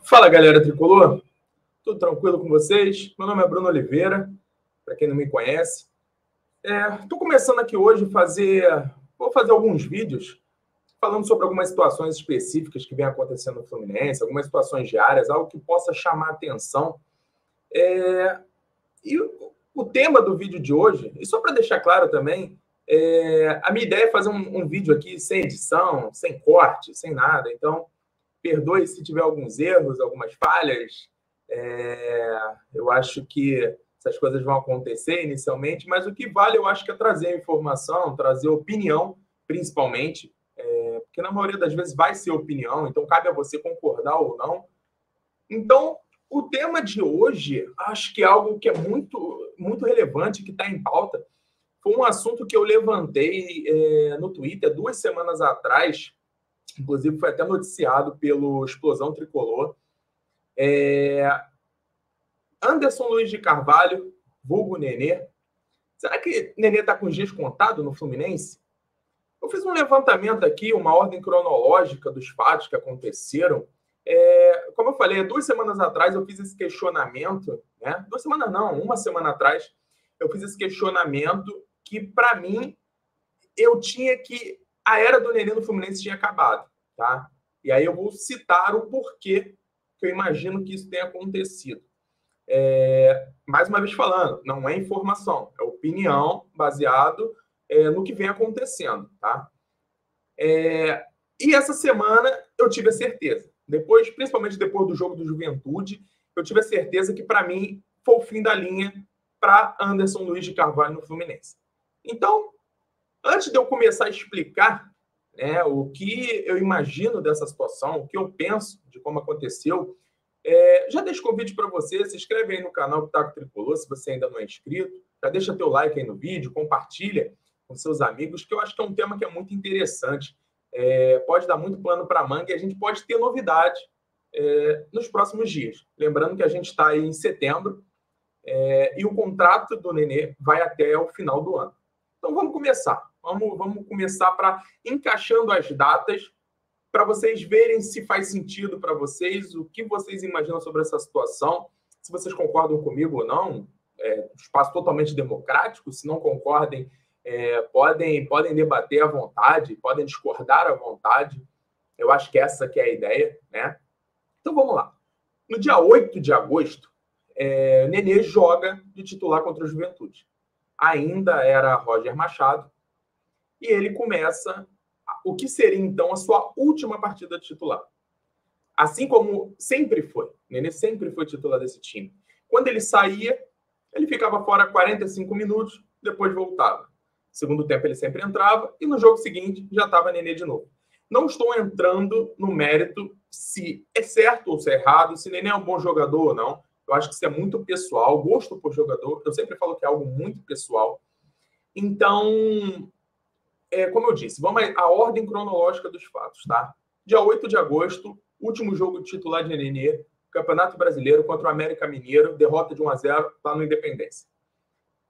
Fala, galera tricolor, tudo tranquilo com vocês? Meu nome é Bruno Oliveira, para quem não me conhece. Estou começando aqui hoje vou fazer alguns vídeos falando sobre algumas situações específicas que vem acontecendo no Fluminense, algumas situações diárias, algo que possa chamar a atenção. E o tema do vídeo de hoje, e só para deixar claro também, a minha ideia é fazer um vídeo aqui sem edição, sem corte, sem nada, então perdoe se tiver alguns erros, algumas falhas. Eu acho que essas coisas vão acontecer inicialmente, mas o que vale, eu acho que é trazer informação, trazer opinião, principalmente, porque na maioria das vezes vai ser opinião, então cabe a você concordar ou não. Então, o tema de hoje, acho que é algo que é muito, muito relevante, que está em pauta. Foi um assunto que eu levantei no Twitter 2 semanas atrás, inclusive foi até noticiado pelo Explosão Tricolor. Anderson Luiz de Carvalho, vulgo Nenê. Será que Nenê está com os dias contados no Fluminense? Eu fiz um levantamento aqui, uma ordem cronológica dos fatos que aconteceram. Como eu falei, 2 semanas atrás eu fiz esse questionamento, né? 2 semanas não, 1 semana atrás, eu fiz esse questionamento que, para mim, a era do Nenê no Fluminense tinha acabado, tá? E aí eu vou citar o porquê que eu imagino que isso tenha acontecido. Mais uma vez falando, não é informação, é opinião baseado no que vem acontecendo, tá? E essa semana eu tive a certeza, principalmente depois do jogo do Juventude, eu tive a certeza que, para mim, foi o fim da linha para Anderson Luiz de Carvalho no Fluminense. Então, antes de eu começar a explicar o que eu imagino dessa situação, o que eu penso de como aconteceu, já deixo o convite para você, se inscreve aí no canal Pitaco Tricolor, se você ainda não é inscrito, já deixa teu like aí no vídeo, compartilha com seus amigos, que eu acho que é um tema que é muito interessante. Pode dar muito pano para a manga e a gente pode ter novidade nos próximos dias. Lembrando que a gente está aí em setembro e o contrato do Nenê vai até o final do ano. Então vamos começar. Vamos começar encaixando as datas para vocês verem se faz sentido para vocês, o que vocês imaginam sobre essa situação, se vocês concordam comigo ou não. Espaço totalmente democrático, se não concordem, podem debater à vontade, podem discordar à vontade. Eu acho que essa que é a ideia, né? Então vamos lá. No dia 8 de agosto, Nenê joga de titular contra o Juventude. Ainda era Roger Machado, e ele começa o que seria, então, a sua última partida de titular. Assim como sempre foi. Nenê sempre foi titular desse time. Quando ele saía, ele ficava fora 45 minutos, depois voltava. Segundo tempo, ele sempre entrava, e no jogo seguinte, já estava Nenê de novo. Não estou entrando no mérito se é certo ou se é errado, se Nenê é um bom jogador ou não. Eu acho que isso é muito pessoal. Gosto por jogador, eu sempre falo que é algo muito pessoal. Então, como eu disse, vamos à ordem cronológica dos fatos, tá? Dia 8 de agosto, último jogo de titular de Nenê, Campeonato Brasileiro contra o América Mineiro, derrota de 1-0 lá no Independência.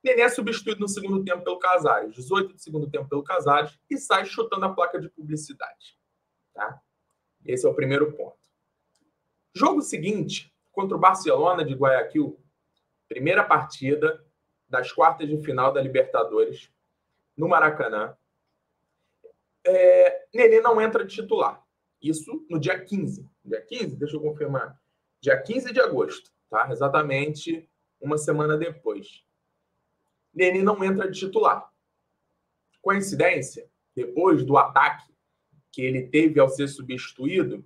Nenê é substituído no segundo tempo pelo Casares, 18 do segundo tempo pelo Casares, e sai chutando a placa de publicidade, tá? Esse é o primeiro ponto. Jogo seguinte, contra o Barcelona de Guayaquil, primeira partida das quartas de final da Libertadores, no Maracanã. Nenê não entra de titular. Isso no dia 15. Dia 15? Deixa eu confirmar. Dia 15 de agosto, tá? Exatamente uma semana depois. Nenê não entra de titular. Coincidência? Depois do ataque que ele teve ao ser substituído?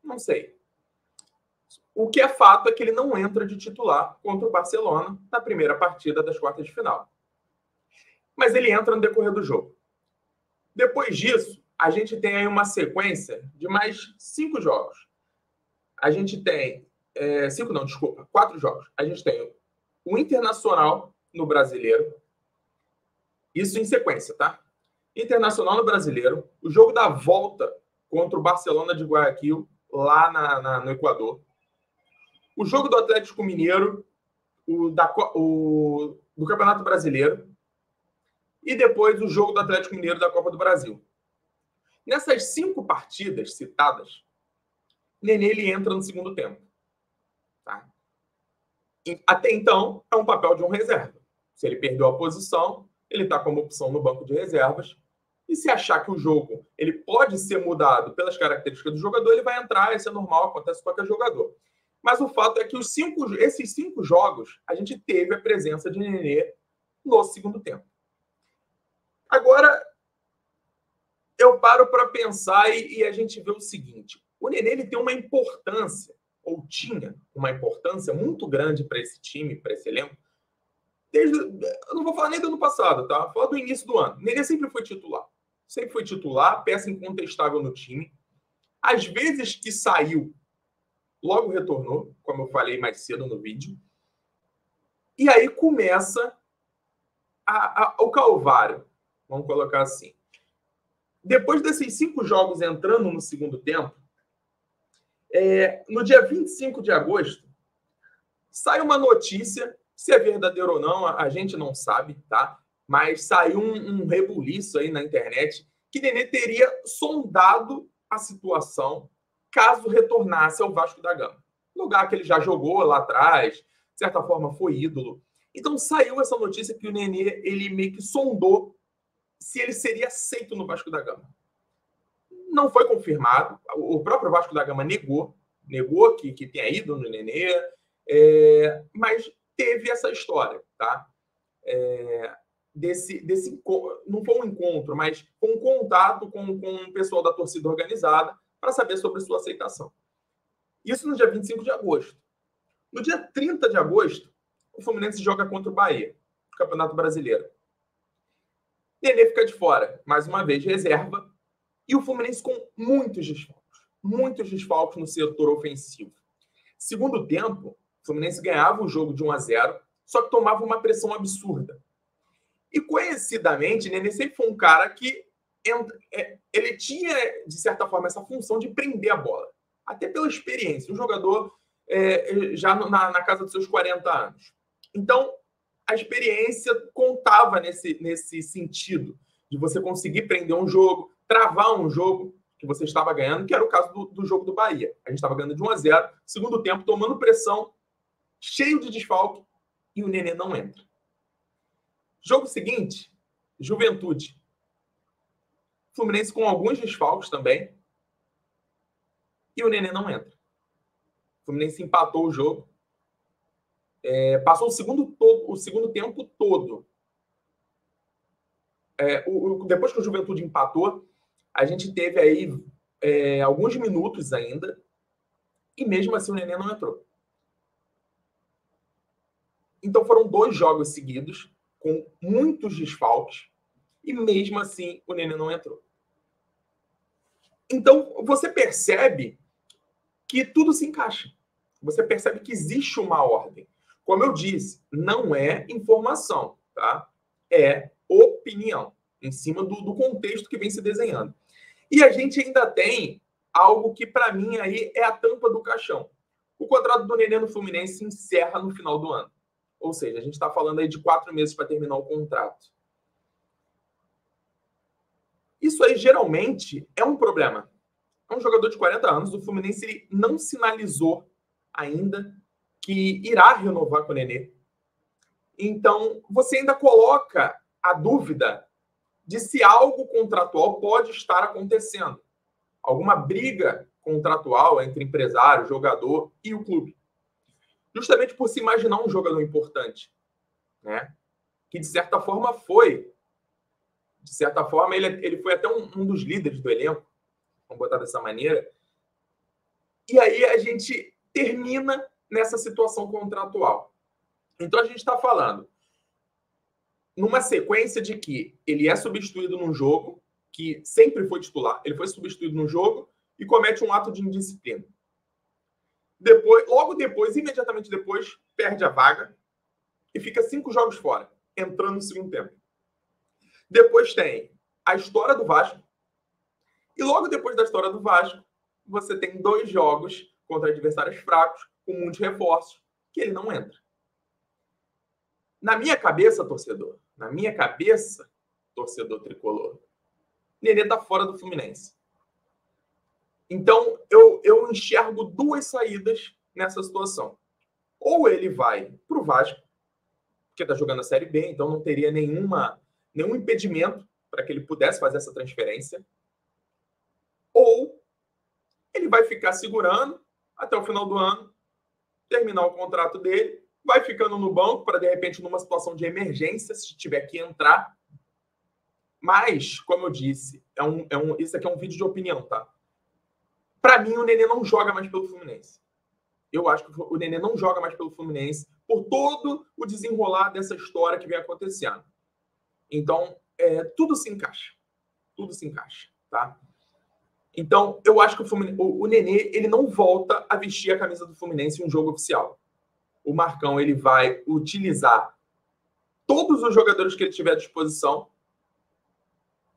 Não sei. O que é fato é que ele não entra de titular contra o Barcelona na primeira partida das quartas de final. Mas ele entra no decorrer do jogo. Depois disso, a gente tem aí uma sequência de mais 5 jogos. A gente tem... 4 jogos. A gente tem o Internacional no Brasileiro. Isso em sequência, tá? Internacional no Brasileiro. O jogo da volta contra o Barcelona de Guayaquil, lá no Equador. O jogo do Atlético Mineiro, do Campeonato Brasileiro. E depois o jogo do Atlético Mineiro da Copa do Brasil. Nessas 5 partidas citadas, Nenê ele entra no segundo tempo. Tá? Até então, é um papel de um reserva. Se ele perdeu a posição, ele está como opção no banco de reservas. E se achar que o jogo ele pode ser mudado pelas características do jogador, ele vai entrar, isso é normal, acontece com qualquer jogador. Mas o fato é que esses 5 jogos, a gente teve a presença de Nenê no segundo tempo. Agora, eu paro para pensar e a gente vê o seguinte. O Nenê ele tem uma importância, ou tinha uma importância muito grande para esse time, para esse elenco, eu não vou falar nem do ano passado, tá? Vou falar do início do ano. Nenê sempre foi titular. Sempre foi titular, peça incontestável no time. Às vezes que saiu, logo retornou, como eu falei mais cedo no vídeo. E aí começa o calvário, vamos colocar assim. Depois desses 5 jogos entrando no segundo tempo, no dia 25 de agosto, sai uma notícia, se é verdadeiro ou não, a gente não sabe, tá? Mas saiu um rebuliço aí na internet que Nenê teria sondado a situação caso retornasse ao Vasco da Gama. Lugar que ele já jogou lá atrás, de certa forma foi ídolo. Então saiu essa notícia que o Nenê ele meio que sondou se ele seria aceito no Vasco da Gama. Não foi confirmado, o próprio Vasco da Gama negou que tenha ido no Nenê, mas teve essa história, tá? Não foi um encontro, mas foi um contato com o pessoal da torcida organizada para saber sobre sua aceitação. Isso no dia 25 de agosto. No dia 30 de agosto, o Fluminense joga contra o Bahia, no Campeonato Brasileiro. Nenê fica de fora, mais uma vez, reserva, e o Fluminense com muitos desfalques no setor ofensivo. Segundo tempo, o Fluminense ganhava o jogo de 1-0, só que tomava uma pressão absurda. E, conhecidamente, Nenê sempre foi um cara que ele tinha, de certa forma, essa função de prender a bola. Até pela experiência. Um jogador já na casa dos seus 40 anos. Então, a experiência contava nesse sentido de você conseguir prender um jogo, travar um jogo que você estava ganhando, que era o caso do jogo do Bahia. A gente estava ganhando de 1-0, segundo tempo, tomando pressão, cheio de desfalque, e o Nenê não entra. Jogo seguinte, Juventude. Fluminense com alguns desfalques também. E o Nenê não entra. O Fluminense empatou o jogo. Passou o segundo tempo todo. Depois que o Juventude empatou, a gente teve aí alguns minutos ainda. E mesmo assim o Nenê não entrou. Então foram 2 jogos seguidos com muitos desfalques. E mesmo assim o Nenê não entrou. Então, você percebe que tudo se encaixa. Você percebe que existe uma ordem. Como eu disse, não é informação, tá? É opinião, em cima do contexto que vem se desenhando. E a gente ainda tem algo que, para mim, aí é a tampa do caixão. O contrato do Nenê no Fluminense se encerra no final do ano. Ou seja, a gente está falando aí de 4 meses para terminar o contrato. Isso aí, geralmente, é um problema. É um jogador de 40 anos, o Fluminense ele não sinalizou ainda que irá renovar com o Nenê. Então, você ainda coloca a dúvida de se algo contratual pode estar acontecendo. Alguma briga contratual entre empresário, jogador e o clube. Justamente por se imaginar um jogador importante, né? Que, de certa forma, foi. De certa forma, ele foi até um dos líderes do elenco, vamos botar dessa maneira. E aí a gente termina nessa situação contratual. Então a gente está falando numa sequência de que ele é substituído num jogo, que sempre foi titular, ele foi substituído num jogo e comete um ato de indisciplina. Logo depois, imediatamente depois, perde a vaga e fica 5 jogos fora, entrando no segundo tempo. Depois tem a história do Vasco. E logo depois da história do Vasco, você tem 2 jogos contra adversários fracos, com muitos reforços, que ele não entra. Na minha cabeça, torcedor tricolor, Nenê tá fora do Fluminense. Então, eu enxergo duas saídas nessa situação. Ou ele vai para o Vasco, porque está jogando a Série B, então não teria nenhum impedimento para que ele pudesse fazer essa transferência. Ou ele vai ficar segurando até o final do ano, terminar o contrato dele, vai ficando no banco para, de repente, numa situação de emergência, se tiver que entrar. Mas, como eu disse, isso aqui é um vídeo de opinião, tá? Para mim, o Nenê não joga mais pelo Fluminense. Eu acho que o Nenê não joga mais pelo Fluminense por todo o desenrolar dessa história que vem acontecendo. Então, tudo se encaixa. Tudo se encaixa, tá? Então, eu acho que o Nenê ele não volta a vestir a camisa do Fluminense em um jogo oficial. O Marcão ele vai utilizar todos os jogadores que ele tiver à disposição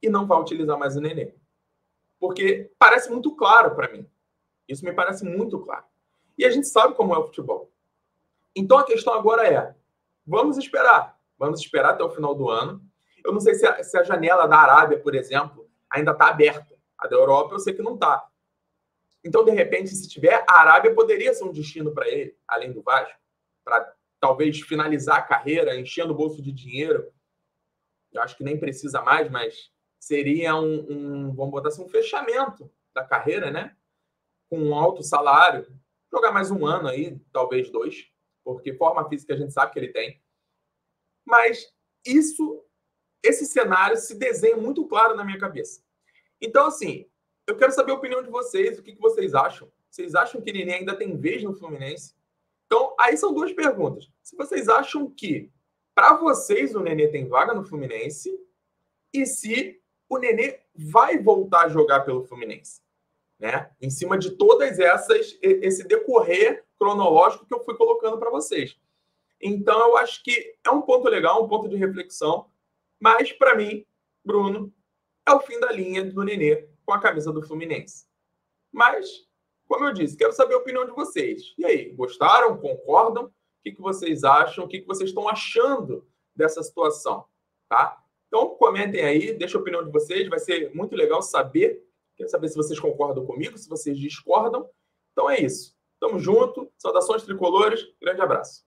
e não vai utilizar mais o Nenê. Porque parece muito claro para mim. Isso me parece muito claro. E a gente sabe como é o futebol. Então, a questão agora é, vamos esperar até o final do ano. Eu não sei se a janela da Arábia, por exemplo, ainda está aberta. A da Europa eu sei que não está. Então, de repente, se tiver, a Arábia poderia ser um destino para ele, além do Vasco, para talvez finalizar a carreira, enchendo o bolso de dinheiro. Eu acho que nem precisa mais, mas seria vamos botar assim, um fechamento da carreira, né? Com um alto salário. Jogar mais um ano aí, talvez 2, porque forma física a gente sabe que ele tem. Mas esse cenário se desenha muito claro na minha cabeça. Então, assim, eu quero saber a opinião de vocês, o que vocês acham? Vocês acham que o Nenê ainda tem vez no Fluminense? Então, aí são duas perguntas. Se vocês acham que, para vocês, o Nenê tem vaga no Fluminense e se o Nenê vai voltar a jogar pelo Fluminense, né? Em cima de todas esse decorrer cronológico que eu fui colocando para vocês. Então, eu acho que é um ponto legal, um ponto de reflexão, mas, para mim, Bruno, é o fim da linha do Nenê com a camisa do Fluminense. Mas, como eu disse, quero saber a opinião de vocês. E aí, gostaram? Concordam? O que vocês acham? O que vocês estão achando dessa situação? Tá? Então, comentem aí, deixem a opinião de vocês. Vai ser muito legal saber. Quero saber se vocês concordam comigo, se vocês discordam. Então é isso. Tamo junto. Saudações tricolores. Grande abraço.